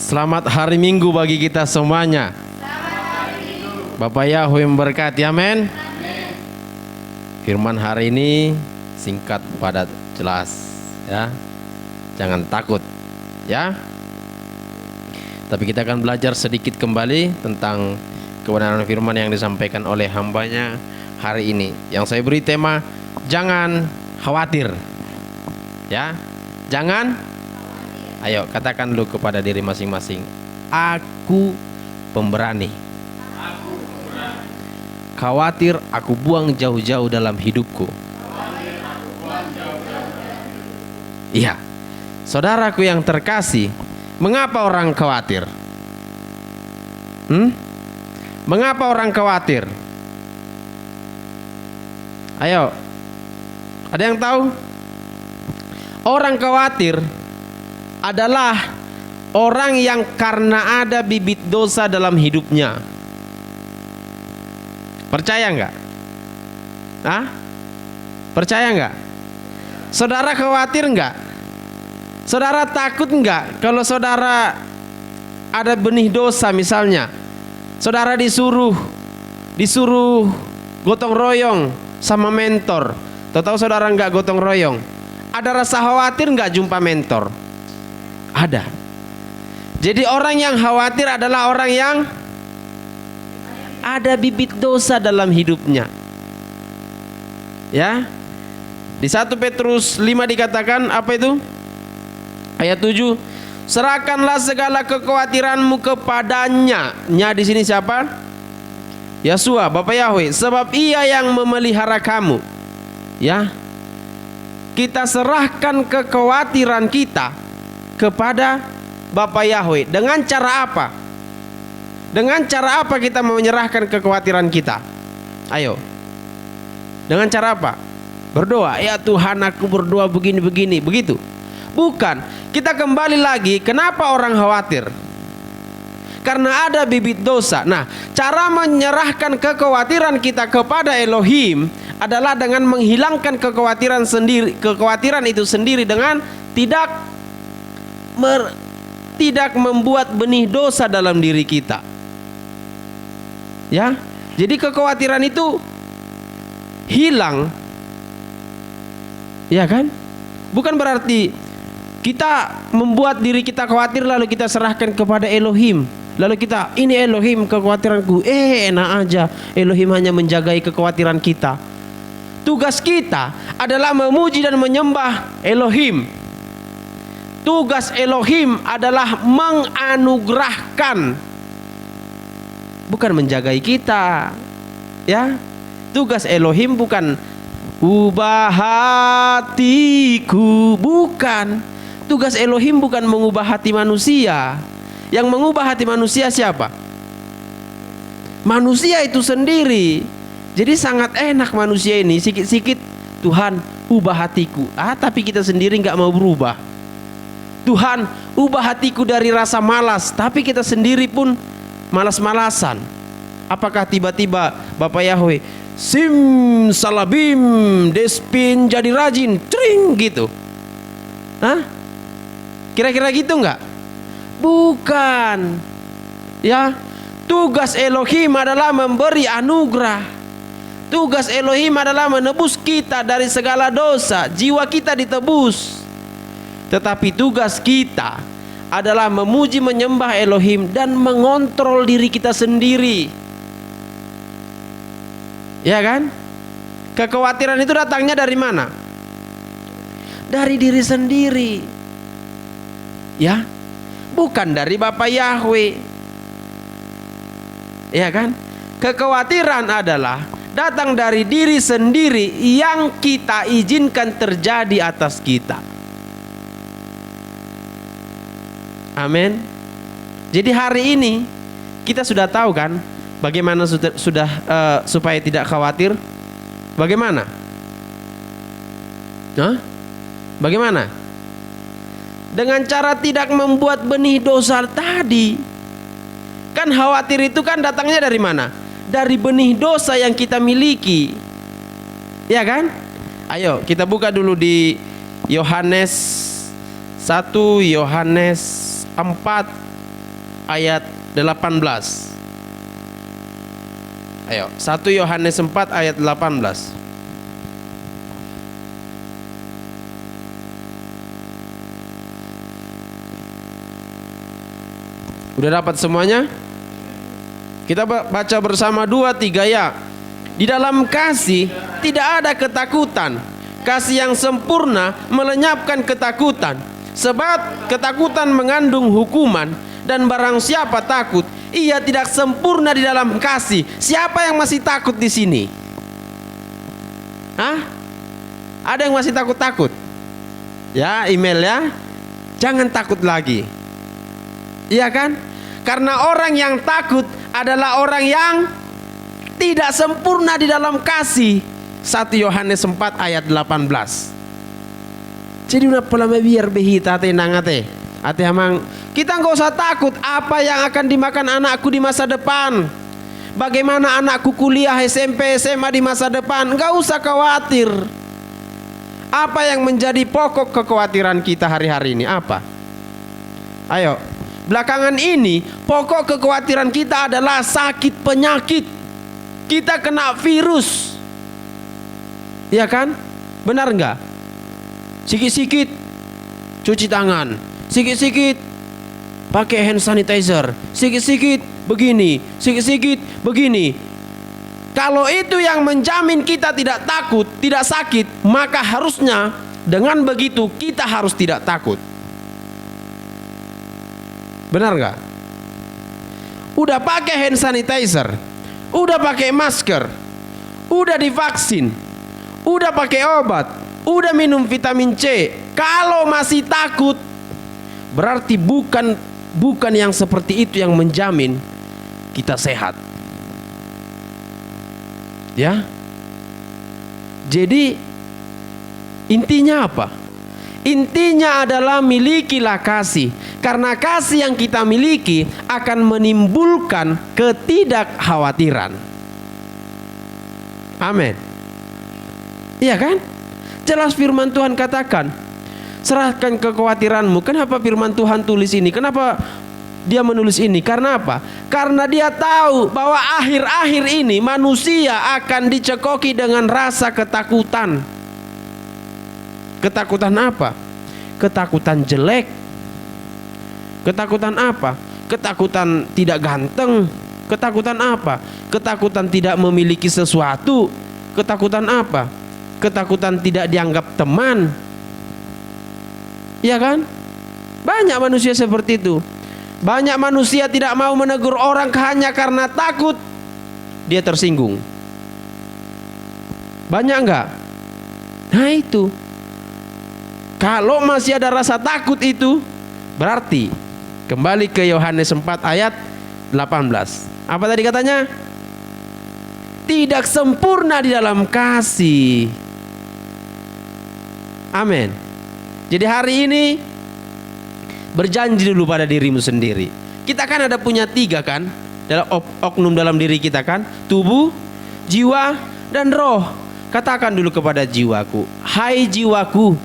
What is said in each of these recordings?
Selamat hari Minggu bagi kita semuanya. Bapak Yahweh memberkati, amin. Firman hari ini singkat, padat, jelas, ya. Jangan takut, ya. Tapi kita akan belajar sedikit kembali tentang kebenaran firman yang disampaikan oleh hambanya hari ini. Yang saya beri tema, jangan khawatir, ya. Jangan. Ayo katakan dulu kepada diri masing-masing, aku pemberani. Khawatir aku buang jauh-jauh dalam hidupku. Iya, saudaraku yang terkasih, mengapa orang khawatir? Mengapa orang khawatir? Ayo, ada yang tahu? Orang khawatir adalah orang yang karena ada bibit dosa dalam hidupnya. Percaya enggak? Percaya enggak? Saudara khawatir enggak? Saudara takut enggak kalau saudara ada benih dosa misalnya? Saudara disuruh gotong royong sama mentor. Tahu saudara enggak gotong royong? Ada rasa khawatir enggak jumpa mentor? Ada. Jadi orang yang khawatir adalah orang yang ada bibit dosa dalam hidupnya. Ya. Di 1 Petrus 5 dikatakan apa itu? Ayat 7, serahkanlah segala kekhawatiranmu kepadanya. Nya di sini siapa? Yeshua, Bapak Yahweh, sebab Ia yang memelihara kamu. Ya. Kita serahkan kekhawatiran kita kepada Bapak Yahweh. Dengan cara apa? Dengan cara apa kita menyerahkan kekhawatiran kita? Ayo. Dengan cara apa? Berdoa. Ya Tuhan, aku berdoa begini-begini. Begitu? Bukan. Kita kembali lagi, kenapa orang khawatir? Karena ada bibit dosa. Nah, cara menyerahkan kekhawatiran kita kepada Elohim adalah dengan menghilangkan kekhawatiran itu sendiri dengan tidak membuat benih dosa dalam diri kita. Ya, jadi kekhawatiran itu hilang. Ya kan? Bukan berarti kita membuat diri kita khawatir lalu kita serahkan kepada Elohim. Lalu kita, ini Elohim kekhawatiranku. Enak aja. Elohim hanya menjagai kekhawatiran kita. Tugas kita adalah memuji dan menyembah Elohim. Tugas Elohim adalah menganugerahkan, bukan menjagai kita. Ya, tugas Elohim bukan ubah hatiku, bukan. Tugas Elohim bukan mengubah hati manusia. Yang mengubah hati manusia siapa? Manusia itu sendiri. Jadi sangat enak manusia ini, sikit-sikit Tuhan ubah hatiku. Tapi kita sendiri nggak mau berubah. Tuhan ubah hatiku dari rasa malas, tapi kita sendiri pun malas-malasan. Apakah tiba-tiba Bapak Yahweh sim salabim despin jadi rajin tring gitu? Kira-kira gitu enggak? Bukan. Ya, tugas Elohim adalah memberi anugerah. Tugas Elohim adalah menebus kita dari segala dosa. Jiwa kita ditebus. Tetapi tugas kita adalah memuji menyembah Elohim dan mengontrol diri kita sendiri. Ya kan? Kekhawatiran itu datangnya dari mana? Dari diri sendiri. Ya, bukan dari Bapak Yahweh. Ya kan? Kekhawatiran adalah datang dari diri sendiri yang kita izinkan terjadi atas kita. Amin. Jadi hari ini kita sudah tahu kan bagaimana supaya tidak khawatir? Bagaimana? Bagaimana? Dengan cara tidak membuat benih dosa tadi. Kan khawatir itu kan datangnya dari mana? Dari benih dosa yang kita miliki. Ya kan? Ayo kita buka dulu di Yohanes 1 Yohanes 4 ayat 18. Ayo, 1 Yohanes 4 ayat 18. Udah dapat semuanya? Kita baca bersama 2-3 ya. Di dalam kasih tidak ada ketakutan. Kasih yang sempurna melenyapkan ketakutan. Sebab ketakutan mengandung hukuman, dan barang siapa takut, ia tidak sempurna di dalam kasih. Siapa yang masih takut di sini? Hah? Ada yang masih takut-takut? Ya, email ya. Jangan takut lagi. Iya kan? Karena orang yang takut adalah orang yang tidak sempurna di dalam kasih. 1 Yohanes 4 ayat 18. Jadi una pelama biar behita tenang ate. Ate hamang, kita nggak usah takut apa yang akan dimakan anakku di masa depan. Bagaimana anakku kuliah SMP, SMA di masa depan. Nggak usah khawatir. Apa yang menjadi pokok kekhawatiran kita hari-hari ini? Apa? Ayo. Belakangan ini pokok kekhawatiran kita adalah sakit penyakit. Kita kena virus. Iya kan? Benar enggak? Sikit-sikit cuci tangan, sikit-sikit pakai hand sanitizer, sikit-sikit begini, sikit-sikit begini. Kalau itu yang menjamin kita tidak takut, tidak sakit, maka harusnya dengan begitu kita harus tidak takut. Benar nggak? Udah pakai hand sanitizer, udah pakai masker, udah divaksin, udah pakai obat, udah minum vitamin C. Kalau masih takut, berarti bukan yang seperti itu yang menjamin kita sehat. Ya. Jadi intinya apa? Intinya adalah milikilah kasih. Karena kasih yang kita miliki akan menimbulkan ketidakkhawatiran. Amin. Iya kan? Jelas firman Tuhan katakan, serahkan kekhawatiranmu. Kenapa firman Tuhan tulis ini? Kenapa dia menulis ini? Karena apa? Karena dia tahu bahwa akhir-akhir ini manusia akan dicekoki dengan rasa ketakutan. Ketakutan apa? Ketakutan jelek. Ketakutan apa? Ketakutan tidak ganteng. Ketakutan apa? Ketakutan tidak memiliki sesuatu. Ketakutan apa? Ketakutan tidak dianggap teman. Iya kan? Banyak manusia seperti itu. Banyak manusia tidak mau menegur orang hanya karena takut dia tersinggung. Banyak enggak? Nah itu. Kalau masih ada rasa takut itu, berarti kembali ke Yohanes 4 ayat 18. Apa tadi katanya? Tidak sempurna di dalam kasih. Amin. Jadi hari ini berjanji dulu pada dirimu sendiri. Kita kan ada punya 3 kan, dalam oknum dalam diri kita kan, tubuh, jiwa, dan roh. Katakan dulu kepada jiwaku, hai jiwaku.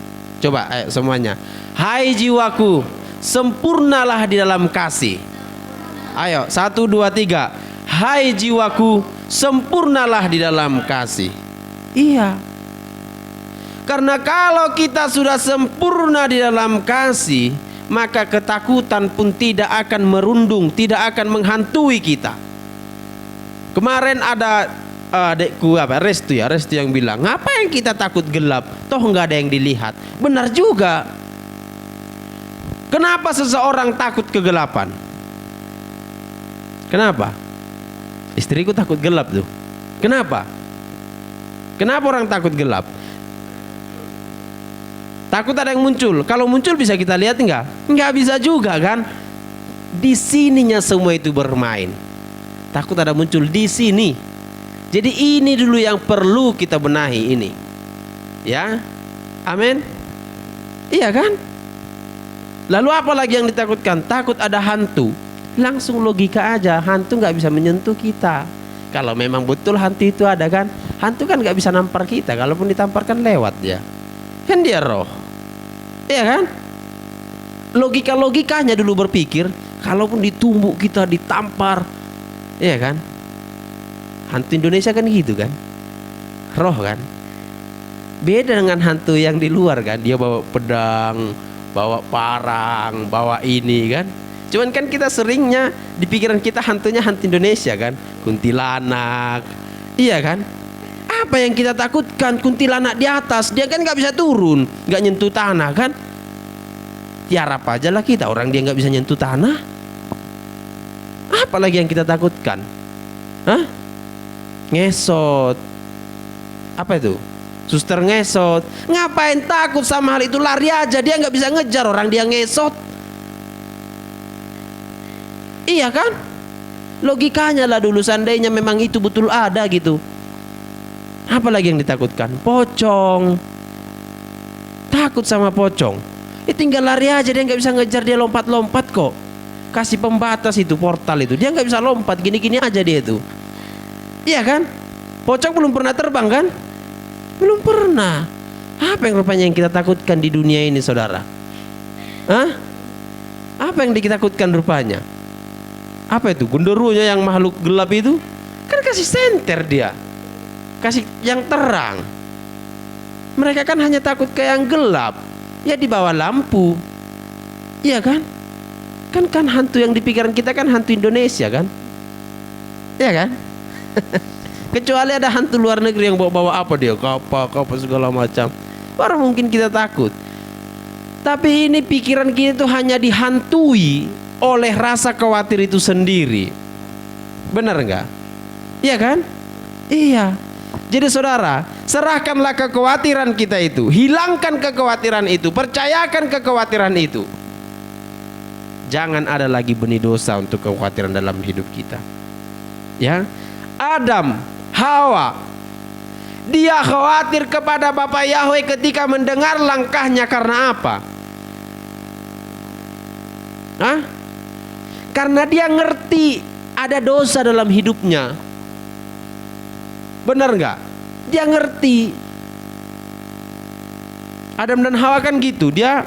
Coba ayo semuanya. Hai jiwaku, sempurnalah di dalam kasih. Ayo 1, 2, 3. Hai jiwaku, sempurnalah di dalam kasih. Iya. Karena kalau kita sudah sempurna di dalam kasih, maka ketakutan pun tidak akan merundung, tidak akan menghantui kita. Kemarin ada adekku Restu yang bilang, ngapain kita takut gelap? Toh nggak ada yang dilihat. Benar juga. Kenapa seseorang takut kegelapan? Kenapa? Istriku takut gelap tuh. Kenapa? Kenapa orang takut gelap? Takut ada yang muncul. Kalau muncul bisa kita lihat enggak? Enggak bisa juga kan? Di sininya semua itu bermain. Takut ada muncul di sini. Jadi ini dulu yang perlu kita benahi ini. Ya. Amin. Iya kan? Lalu apa lagi yang ditakutkan? Takut ada hantu. Langsung logika aja, hantu nggak bisa menyentuh kita. Kalau memang betul hantu itu ada kan, hantu kan nggak bisa nampar kita. Kalaupun ditamparkan lewat dia, kan dia roh. Iya kan? Logikanya dulu berpikir, Kalaupun ditumbuk kita, ditampar, iya kan? Hantu Indonesia kan gitu kan, roh kan. Beda dengan hantu yang di luar kan, dia bawa pedang, bawa parang, bawa ini kan. Cuman kan kita seringnya di pikiran kita hantunya hantu Indonesia kan, kuntilanak, iya kan? Apa yang kita takutkan? Kuntilanak di atas, dia kan nggak bisa turun, nggak nyentuh tanah kan? Tiarap aja lah kita, orang dia nggak bisa nyentuh tanah. Apalagi yang kita takutkan? Hah? Ngesot. Apa itu? Suster ngesot. Ngapain takut sama hal itu? Lari aja, dia nggak bisa ngejar orang dia ngesot. Iya kan? Logikanya lah dulu, seandainya memang itu betul ada gitu. Apalagi yang ditakutkan? Pocong. Takut sama pocong. Tinggal lari aja, dia nggak bisa ngejar, dia lompat-lompat kok. Kasih pembatas itu, portal itu, dia nggak bisa lompat, gini-gini aja dia itu. Iya kan? Pocong belum pernah terbang kan? Belum pernah. Apa yang rupanya yang kita takutkan di dunia ini, saudara? Hah? Apa yang kita takutkan rupanya? Apa itu? Genderuwonya yang makhluk gelap itu? Kan kasih senter dia, kasih yang terang. Mereka kan hanya takut ke yang gelap, ya di bawah lampu. Iya kan? Kan hantu yang di pikiran kita kan hantu Indonesia kan? Iya kan? Kecuali ada hantu luar negeri yang bawa-bawa apa dia, kapal segala macam, baru mungkin kita takut. Tapi ini pikiran kita itu hanya dihantui oleh rasa khawatir itu sendiri. Benar enggak? Iya kan? Iya. Jadi saudara, serahkanlah kekhawatiran kita itu, hilangkan kekhawatiran itu, percayakan kekhawatiran itu. Jangan ada lagi benih dosa untuk kekhawatiran dalam hidup kita. Ya, Adam, Hawa, dia khawatir kepada Bapa Yahweh ketika mendengar langkahnya. Karena apa? Hah? Karena dia ngerti ada dosa dalam hidupnya. Benar nggak? Dia ngerti. Adam dan Hawa kan gitu. Dia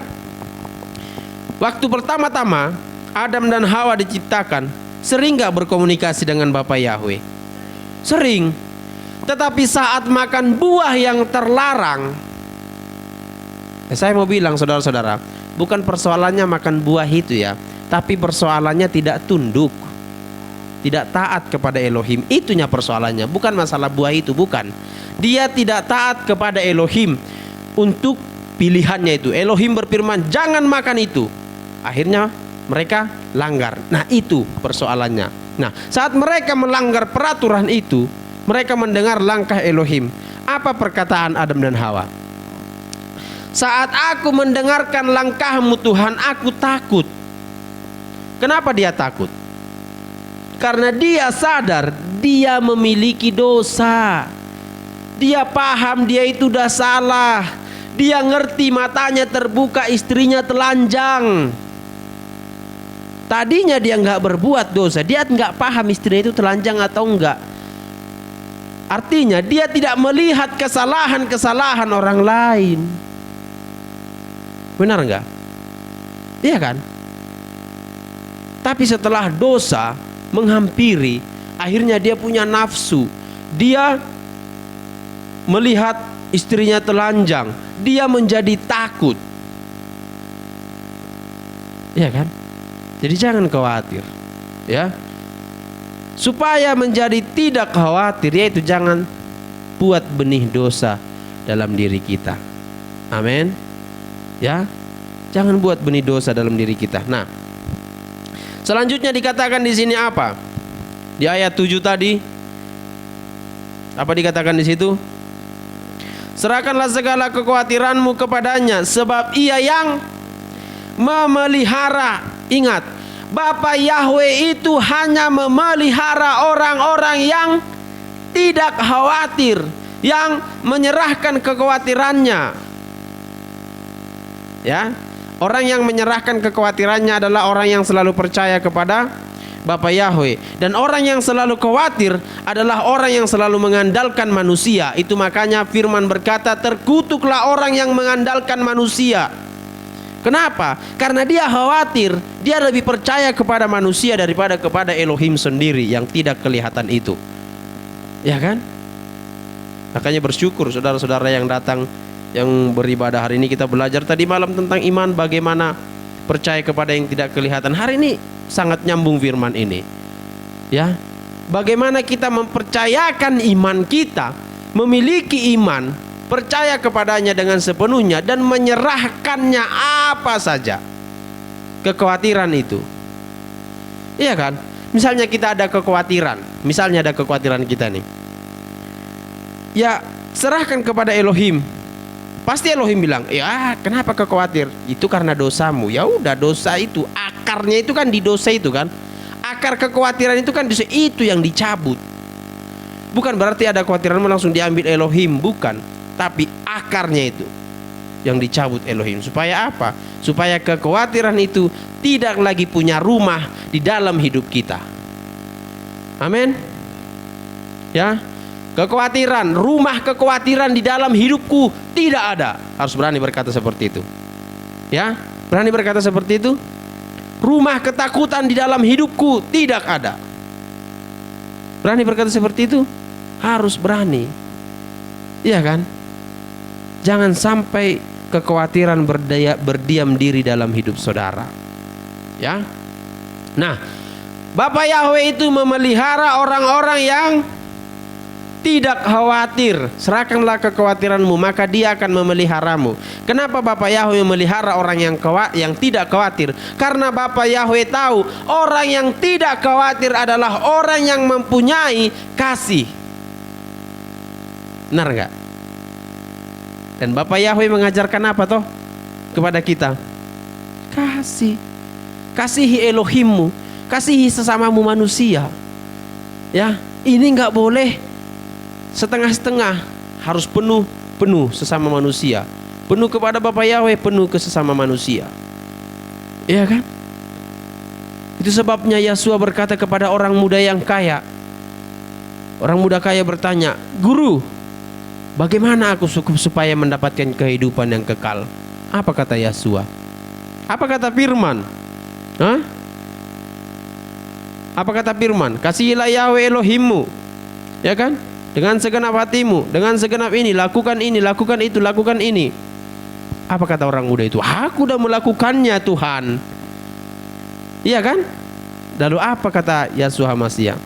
waktu pertama-tama Adam dan Hawa diciptakan, sering nggak berkomunikasi dengan Bapa Yahweh? Sering. Tetapi saat makan buah yang terlarang, saya mau bilang saudara-saudara, bukan persoalannya makan buah itu ya, tapi persoalannya tidak tunduk, tidak taat kepada Elohim. Itunya persoalannya, bukan masalah buah itu, bukan. Dia tidak taat kepada Elohim untuk pilihannya itu. Elohim berfirman, jangan makan itu. Akhirnya mereka langgar. Nah, itu persoalannya. Nah, saat mereka melanggar peraturan itu, mereka mendengar langkah Elohim. Apa perkataan Adam dan Hawa? Saat aku mendengarkan langkahmu Tuhan, aku takut. Kenapa dia takut? Karena dia sadar dia memiliki dosa. Dia paham dia itu udah salah. Dia ngerti, matanya terbuka, istrinya telanjang. Tadinya dia nggak berbuat dosa, dia nggak paham istrinya itu telanjang atau enggak. Artinya dia tidak melihat kesalahan-kesalahan orang lain. Benar nggak? Iya kan? Tapi setelah dosa menghampiri, akhirnya dia punya nafsu. Dia melihat istrinya telanjang, dia menjadi takut. Iya kan? Jadi jangan khawatir, ya. Supaya menjadi tidak khawatir, yaitu jangan buat benih dosa dalam diri kita. Amin. Ya, jangan buat benih dosa dalam diri kita. Nah, selanjutnya dikatakan di sini apa? Di ayat 7 tadi, apa dikatakan di situ? Serahkanlah segala kekhawatiranmu kepadanya, sebab Ia yang memelihara. Ingat, Bapa Yahweh itu hanya memelihara orang-orang yang tidak khawatir, yang menyerahkan kekhawatirannya. Ya, orang yang menyerahkan kekhawatirannya adalah orang yang selalu percaya kepada Bapa Yahweh. Dan orang yang selalu khawatir adalah orang yang selalu mengandalkan manusia. Itu makanya firman berkata, terkutuklah orang yang mengandalkan manusia. Kenapa? Karena dia khawatir, dia lebih percaya kepada manusia daripada kepada Elohim sendiri yang tidak kelihatan itu. Ya kan? Makanya bersyukur saudara-saudara yang datang, yang beribadah hari ini. Kita belajar tadi malam tentang iman, bagaimana percaya kepada yang tidak kelihatan. Hari ini sangat nyambung firman ini. Ya, bagaimana kita mempercayakan iman kita, memiliki iman, percaya kepadanya dengan sepenuhnya dan menyerahkannya apa saja. Kekhawatiran itu, iya kan? Misalnya kita ada kekhawatiran, misalnya ada kekhawatiran kita nih, ya serahkan kepada Elohim. Pasti Elohim bilang, ya kenapa kau khawatir? Itu karena dosamu. Ya udah, dosa itu akarnya itu kan di dosa itu kan. Akar kekhawatiran itu kan dosa, itu yang dicabut. Bukan berarti ada kekhawatiranmu langsung diambil Elohim, bukan. Tapi akarnya itu yang dicabut Elohim. Supaya apa? Supaya kekhawatiran itu tidak lagi punya rumah di dalam hidup kita. Amin. Ya, kekhawatiran, rumah kekhawatiran di dalam hidupku tidak ada. Harus berani berkata seperti itu. Ya, berani berkata seperti itu. Rumah ketakutan di dalam hidupku tidak ada. Berani berkata seperti itu. Harus berani. Iya kan? Jangan sampai kekhawatiran berdiam diri dalam hidup saudara. Ya. Nah, Bapa Yahweh itu memelihara orang-orang yang tidak khawatir. Serahkanlah kekhawatiranmu, maka Dia akan memeliharamu. Kenapa Bapa Yahweh memelihara orang yang tidak khawatir? Karena Bapa Yahweh tahu orang yang tidak khawatir adalah orang yang mempunyai kasih. Benar enggak? Dan Bapa Yahweh mengajarkan apa toh kepada kita? Kasih. Kasihi Elohimmu, kasihi sesamamu manusia. Ya, ini enggak boleh setengah-setengah, harus penuh sesama manusia. Penuh kepada Bapa Yahweh, penuh ke sesama manusia. Iya kan? Itu sebabnya Yesua berkata kepada orang muda yang kaya. Orang muda kaya bertanya, "Guru, bagaimana aku supaya mendapatkan kehidupan yang kekal?" Apa kata Yesua? Apa kata firman? Hah? Apa kata firman? Kasihilah Yahweh Elohimmu. Ya kan? Dengan segenap hatimu, dengan segenap ini, lakukan itu, lakukan ini. Apa kata orang muda itu? Aku udah melakukannya Tuhan. Iya kan? Lalu apa kata Yeshua Mashiach?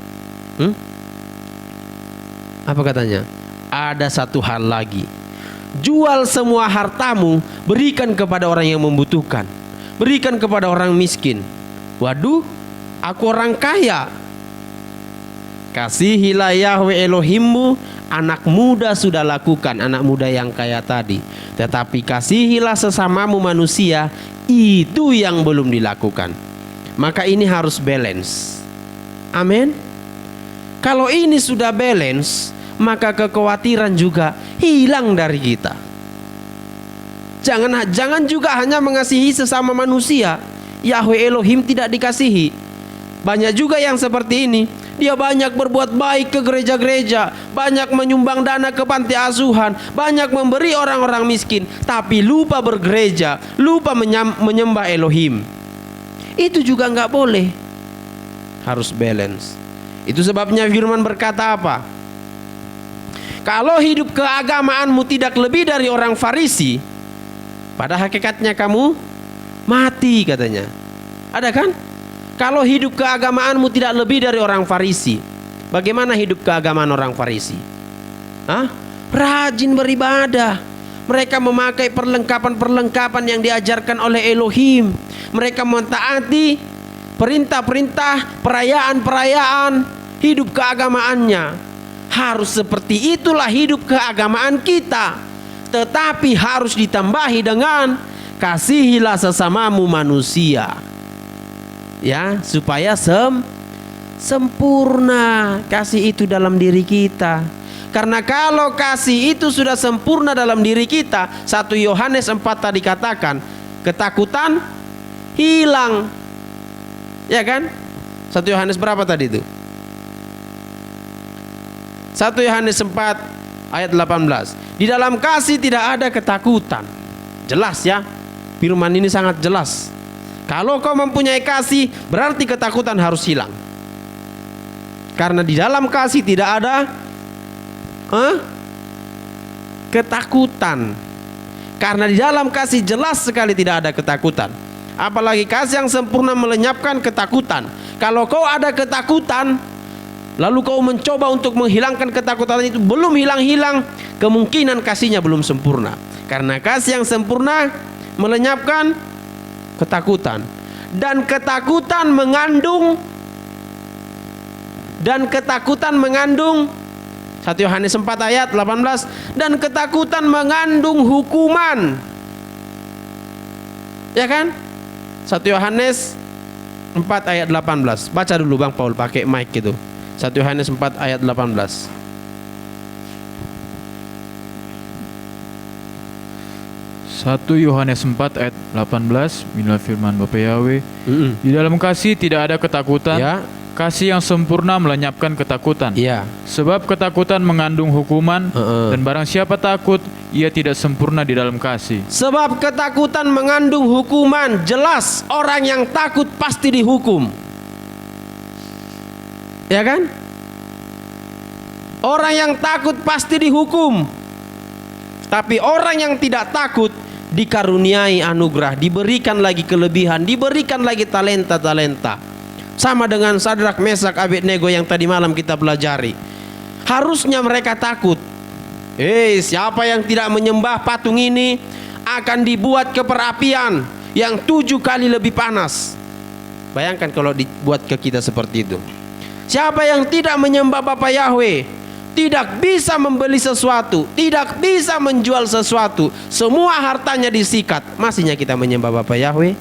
Apa katanya? Ada satu hal lagi. Jual semua hartamu, berikan kepada orang yang membutuhkan. Berikan kepada orang miskin. Waduh, aku orang kaya. Kasihilah Yahweh Elohimmu. Anak muda sudah lakukan, anak muda yang kaya tadi. Tetapi kasihilah sesamamu manusia, itu yang belum dilakukan. Maka ini harus balance. Amin. Kalau ini sudah balance, maka kekhawatiran juga hilang dari kita. Jangan juga hanya mengasihi sesama manusia. Yahweh Elohim tidak dikasihi. Banyak juga yang seperti ini. Dia banyak berbuat baik ke gereja-gereja, banyak menyumbang dana ke panti asuhan, banyak memberi orang-orang miskin, tapi lupa bergereja, lupa menyembah Elohim. Itu juga nggak boleh. Harus balance. Itu sebabnya firman berkata apa? Kalau hidup keagamaanmu tidak lebih dari orang Farisi, pada hakikatnya kamu mati katanya. Ada kan? Kalau hidup keagamaanmu tidak lebih dari orang Farisi, bagaimana hidup keagamaan orang Farisi? Rajin beribadah. Mereka memakai perlengkapan-perlengkapan yang diajarkan oleh Elohim. Mereka mentaati perintah-perintah, perayaan-perayaan, hidup keagamaannya. Harus seperti itulah hidup keagamaan kita. Tetapi harus ditambahi dengan kasihilah sesamamu manusia. Ya, supaya sempurna kasih itu dalam diri kita. Karena kalau kasih itu sudah sempurna dalam diri kita, 1 Yohanes 4 tadi katakan, ketakutan hilang. Ya kan? 1 Yohanes berapa tadi itu? 1 Yohanes 4 ayat 18. Di dalam kasih tidak ada ketakutan. Jelas ya. Firman ini sangat jelas. Kalau kau mempunyai kasih, berarti ketakutan harus hilang. Karena di dalam kasih tidak ada ketakutan. Karena di dalam kasih jelas sekali tidak ada ketakutan. Apalagi kasih yang sempurna melenyapkan ketakutan. Kalau kau ada ketakutan, lalu kau mencoba untuk menghilangkan ketakutan itu, belum hilang-hilang, kemungkinan kasihnya belum sempurna. Karena kasih yang sempurna melenyapkan ketakutan. Dan ketakutan mengandung 1 Yohanes 4 ayat 18, dan ketakutan mengandung hukuman. Ya kan? 1 Yohanes 4 ayat 18. Baca dulu Bang Paul pakai mic gitu. 1 Yohanes 4 ayat 18. 1 Yohanes 4 ayat 18, inilah firman Bapa Yahweh. Di dalam kasih tidak ada ketakutan. Ya. Kasih yang sempurna melenyapkan ketakutan. Ya. Sebab ketakutan mengandung hukuman, dan barang siapa takut, ia tidak sempurna di dalam kasih. Sebab ketakutan mengandung hukuman. Jelas orang yang takut pasti dihukum. Ya kan? Orang yang takut pasti dihukum. Tapi orang yang tidak takut dikaruniai anugerah, diberikan lagi kelebihan, diberikan lagi talenta-talenta. Sama dengan Sadrak, Mesak, Abednego yang tadi malam kita pelajari. Harusnya mereka takut. Siapa yang tidak menyembah patung ini akan dibuat ke perapian yang 7 kali lebih panas. Bayangkan kalau dibuat ke kita seperti itu. Siapa yang tidak menyembah Bapa Yahweh tidak bisa membeli sesuatu, tidak bisa menjual sesuatu, semua hartanya disikat. Masihnya kita menyembah Bapa Yahweh?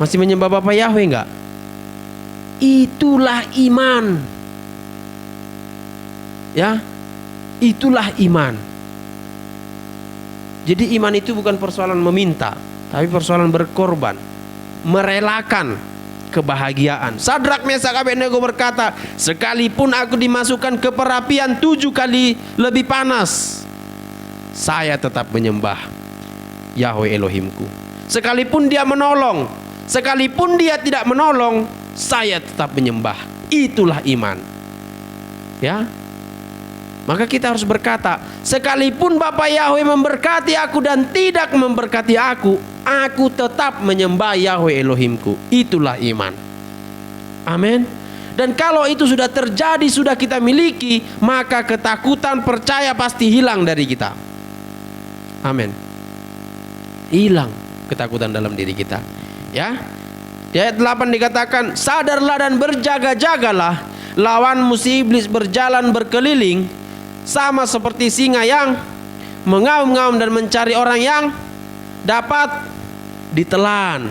Masih menyembah Bapa Yahweh enggak? Itulah iman. Ya, itulah iman. Jadi iman itu bukan persoalan meminta, tapi persoalan berkorban, merelakan kebahagiaan. Sadrak, Mesak, Abednego berkata, sekalipun aku dimasukkan ke perapian 7 kali lebih panas, saya tetap menyembah Yahweh Elohimku. Sekalipun dia menolong, sekalipun dia tidak menolong, saya tetap menyembah. Itulah iman. Ya. Maka kita harus berkata, sekalipun Bapa Yahweh memberkati aku dan tidak memberkati aku tetap menyembah Yahweh Elohimku. Itulah iman. Amin. Dan kalau itu sudah terjadi, sudah kita miliki, maka ketakutan, percaya pasti hilang dari kita. Amin. Hilang ketakutan dalam diri kita. Ya. Di ayat 8 dikatakan, sadarlah dan berjaga-jagalah, lawanmu si iblis berjalan berkeliling sama seperti singa yang mengaum-ngaum dan mencari orang yang dapat ditelan.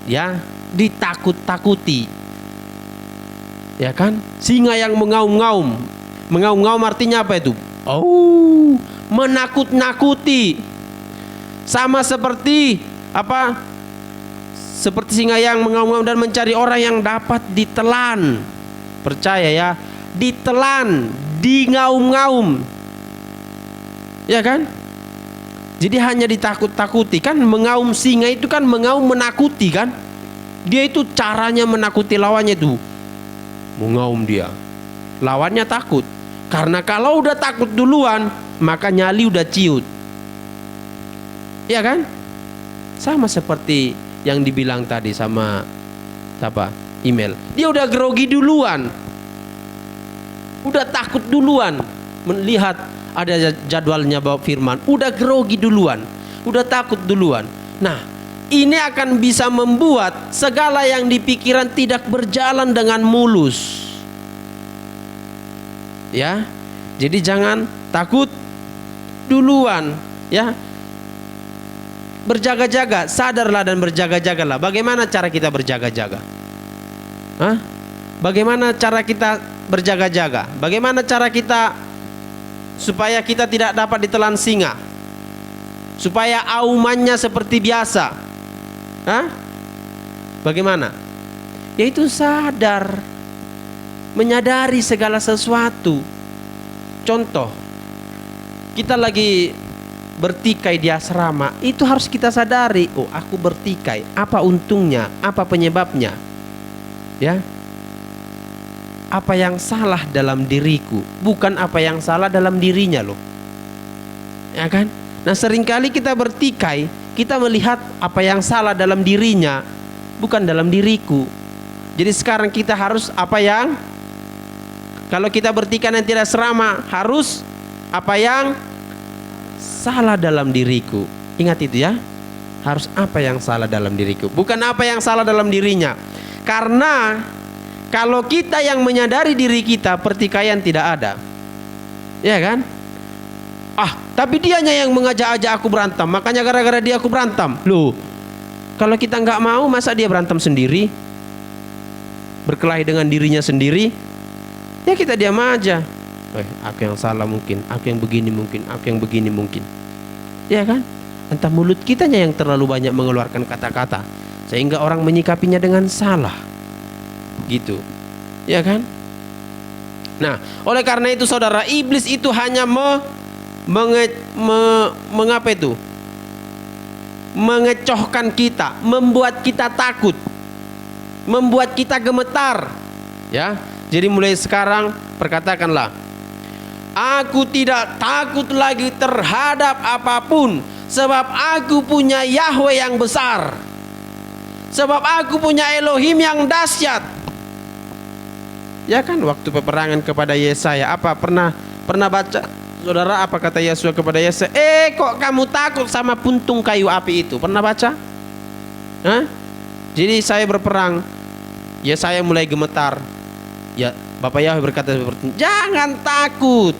Ya, ditakut-takuti. Ya kan? Singa yang mengaum-ngaum. Mengaum-ngaum artinya apa itu? Menakut-nakuti. Sama seperti apa? Seperti singa yang mengaum-ngaum dan mencari orang yang dapat ditelan. Percaya ya, ditelan, ngaum-ngaum. Ya kan? Jadi hanya ditakut-takuti. Kan mengaum singa itu kan mengaum menakuti kan? Dia itu caranya menakuti lawannya itu. Mengaum dia. Lawannya takut. Karena kalau udah takut duluan, maka nyali udah ciut. Ya kan? Sama seperti yang dibilang tadi sama siapa? Email. Dia udah grogi duluan. Udah takut duluan melihat ada jadwalnya bawa firman. Udah grogi duluan. Udah takut duluan. Nah, ini akan bisa membuat segala yang di pikiran tidak berjalan dengan mulus. Ya. Jadi jangan takut duluan, ya. Berjaga-jaga, sadarlah dan berjaga-jagalah. Bagaimana cara kita berjaga-jaga? Bagaimana cara kita berjaga-jaga? Bagaimana cara kita supaya kita tidak dapat ditelan singa? Supaya aumannya seperti biasa. Bagaimana? Yaitu sadar, menyadari segala sesuatu. Contoh, kita lagi bertikai di asrama, itu harus kita sadari, oh aku bertikai, apa untungnya, apa penyebabnya? Ya. Apa yang salah dalam diriku, bukan apa yang salah dalam dirinya loh. Ya kan? Nah, seringkali kita bertikai, kita melihat apa yang salah dalam dirinya, bukan dalam diriku. Jadi sekarang kita harus apa yang, kalau kita bertikai yang tidak serama, harus apa yang salah dalam diriku. Ingat itu ya. Harus apa yang salah dalam diriku, bukan apa yang salah dalam dirinya. Karena kalau kita yang menyadari diri kita, pertikaian tidak ada. Ya kan? Tapi dianya yang mengajak-ajak aku berantem, makanya gara-gara dia aku berantem. Loh, kalau kita nggak mau, masa dia berantem sendiri, berkelahi dengan dirinya sendiri? Ya kita diam aja. Aku yang salah mungkin, aku yang begini mungkin, aku yang begini mungkin. Ya kan? Entah mulut kitanya yang terlalu banyak mengeluarkan kata-kata, sehingga orang menyikapinya dengan salah. Gitu. Ya kan? Nah, oleh karena itu saudara, iblis itu hanya mengapa itu? Mengecohkan kita, membuat kita takut, membuat kita gemetar. Ya. Jadi mulai sekarang perkatakanlah, aku tidak takut lagi terhadap apapun, sebab aku punya Yahweh yang besar, sebab aku punya Elohim yang dahsyat. Ya kan, waktu peperangan kepada Yesaya, apa pernah baca saudara apa kata Yesua kepada Yesaya? Kok kamu takut sama puntung kayu api itu? Pernah baca? Hah? Jadi saya berperang, Yesaya mulai gemetar. Ya, Bapak Yahweh berkata seperti ini, jangan takut.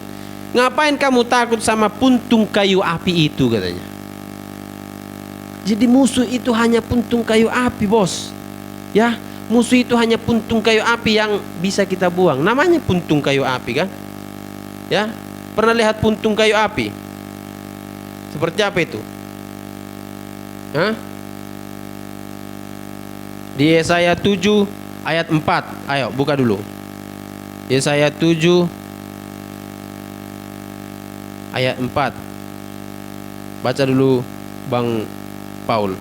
Ngapain kamu takut sama puntung kayu api itu, katanya. Jadi musuh itu hanya puntung kayu api, bos. Ya, musuh itu hanya puntung kayu api yang bisa kita buang. Namanya puntung kayu api kan? Ya, pernah lihat puntung kayu api? Seperti apa itu? Hah? Di Yesaya 7 ayat 4. Ayo buka dulu. Yesaya 7 ayat 4. Baca dulu Bang Paul.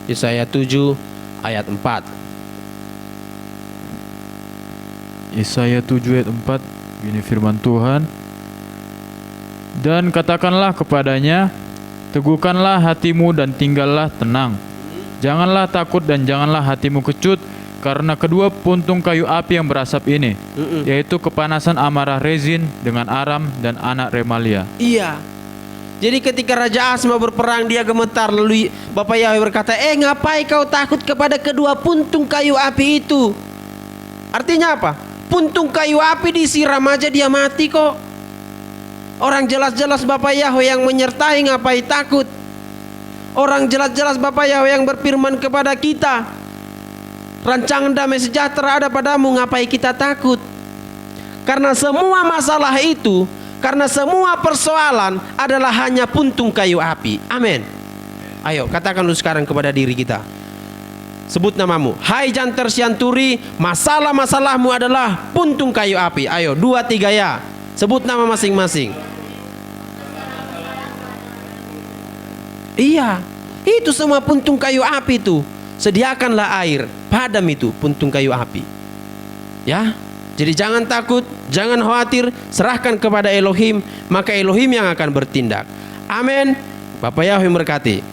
Yesaya 7 ayat 4. Yesaya 7 ayat 4, ini firman Tuhan. Dan katakanlah kepadanya, teguhkanlah hatimu dan tinggallah tenang. Janganlah takut dan janganlah hatimu kecut, karena kedua puntung kayu api yang berasap ini, yaitu kepanasan amarah Rezin dengan Aram dan anak Remalia. Iya. Jadi ketika Raja Ahas mau berperang, dia gemetar, lalu Bapak Yahweh berkata, ngapain kau takut kepada kedua puntung kayu api itu? Artinya apa? Puntung kayu api disiram aja dia mati kok. Orang jelas-jelas Bapak Yahweh yang menyertai, ngapain takut? Orang jelas-jelas Bapak Yahweh yang berfirman kepada kita, rancangan damai sejahtera ada padamu, ngapain kita takut? Karena semua masalah itu, karena semua persoalan adalah hanya puntung kayu api. Amin. Ayo katakan lu sekarang kepada diri kita. Sebut namamu. Hai janter sianturi, masalah-masalahmu adalah puntung kayu api. Ayo 2, 3 ya. Sebut nama masing-masing. Iya, itu semua puntung kayu api itu. Sediakanlah air, padam itu puntung kayu api. Ya. Jadi jangan takut, jangan khawatir, serahkan kepada Elohim, maka Elohim yang akan bertindak. Amin. Bapak Yahweh memberkati.